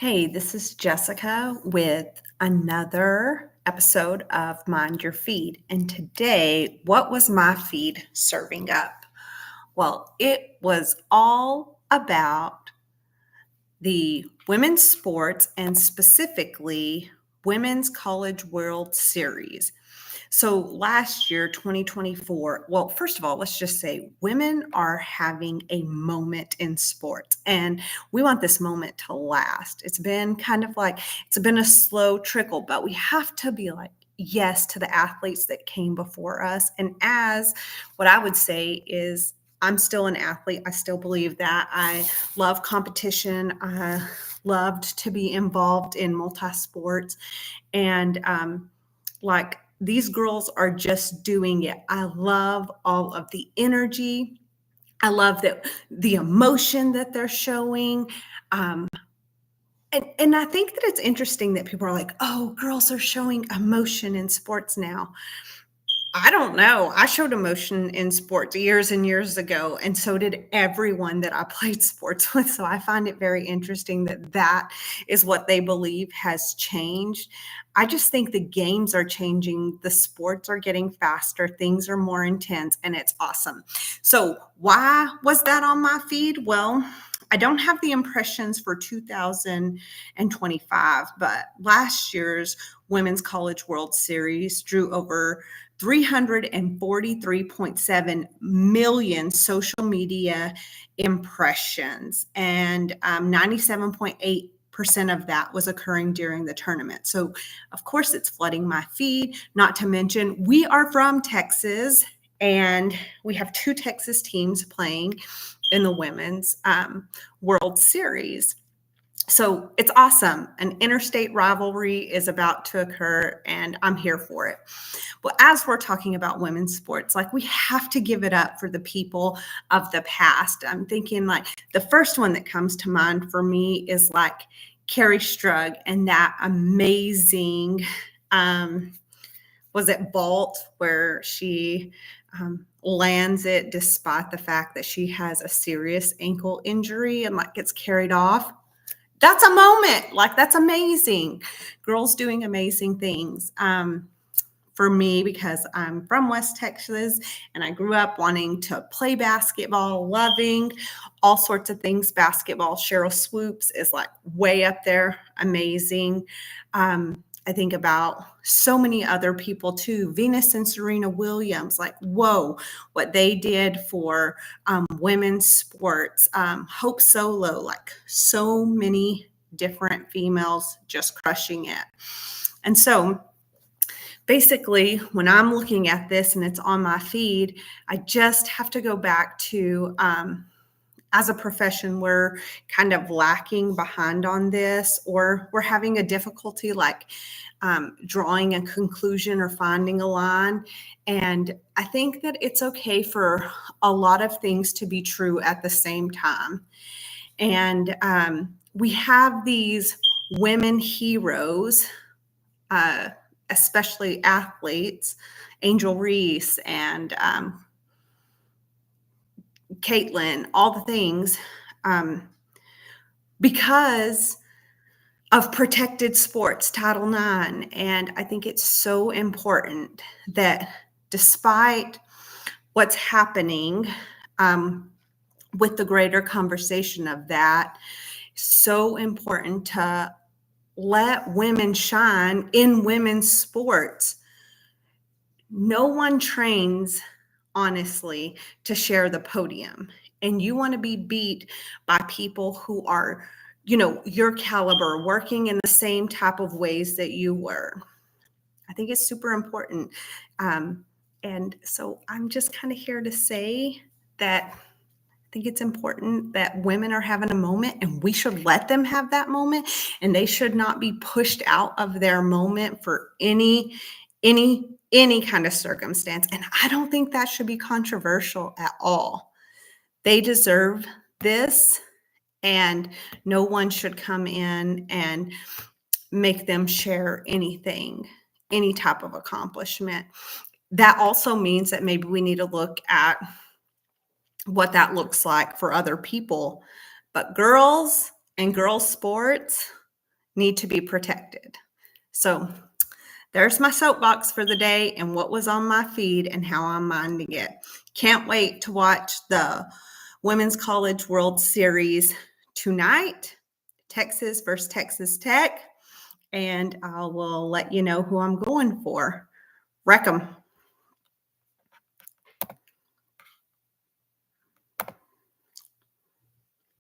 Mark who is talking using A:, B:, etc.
A: Hey, this is Jessica with another episode of Mind Your Feed. And today, what was my feed serving up? Well, it was all about the women's sports and specifically Women's College World Series. So last year, 2024, well, first of all, let's just say women are having a moment in sports and we want this moment to last. It's been kind of like, it's been a slow trickle, but we have to be like, yes to the athletes that came before us. And as what I would say is, I'm still an athlete. I still believe that. I love competition. I loved to be involved in multi sports. And like these girls are just doing it. I love all of the energy. I love that the emotion that they're showing. Um, and I think that it's interesting that people are like, oh, girls are showing emotion in sports now. I don't know. I showed emotion in sports years and years ago, and so did everyone that I played sports with. So I find it very interesting that that is what they believe has changed. I just think the games are changing, the sports are getting faster, things are more intense, and it's awesome. So, why was that on my feed? Well, I don't have the impressions for 2025, but last year's Women's College World Series drew over 343.7 million social media impressions, and 97.8% of that was occurring during the tournament. So, of course, it's flooding my feed. Not to mention, we are from Texas, and we have two Texas teams playing in the Women's World Series. So it's awesome. An interstate rivalry is about to occur, and I'm here for it. Well, as we're talking about women's sports, like we have to give it up for the people of the past. I'm thinking like the first one that comes to mind for me is like Carrie Strug and that amazing, was it vault where she lands it despite the fact that she has a serious ankle injury and like gets carried off. That's a moment. Like, that's amazing. Girls doing amazing things. For me, because I'm from West Texas and I grew up wanting to play basketball, loving all sorts of things basketball. Cheryl Swoops is like way up there, amazing. I think about so many other people too. Venus and Serena Williams, like, whoa, what they did for women's sports. Hope Solo, like so many different females just crushing it. And so basically, when I'm looking at this and it's on my feed, I just have to go back to as a profession, we're kind of lacking behind on this, or we're having a difficulty like drawing a conclusion or finding a line. And I think that it's okay for a lot of things to be true at the same time. And we have these women heroes, especially athletes, Angel Reese and Caitlin, all the things, because of protected sports, Title IX. And I think it's so important that despite what's happening with the greater conversation of that, so important to let women shine in women's sports. No one trains, honestly, to share the podium. And you want to be beat by people who are, your caliber, working in the same type of ways that you were. I think it's super important. And so I'm just kind of here to say that I think it's important that women are having a moment and we should let them have that moment, and they should not be pushed out of their moment for any kind of circumstance. And I don't think that should be controversial at all. They deserve this, and no one should come in and make them share anything, any type of accomplishment. That also means that maybe we need to look at what that looks like for other people. But girls and girls sports, need to be protected. So there's my soapbox for the day and what was on my feed and how I'm minding it. Can't wait to watch the Women's College World Series tonight, Texas versus Texas Tech, and I will let you know who I'm going for. Wreck 'em.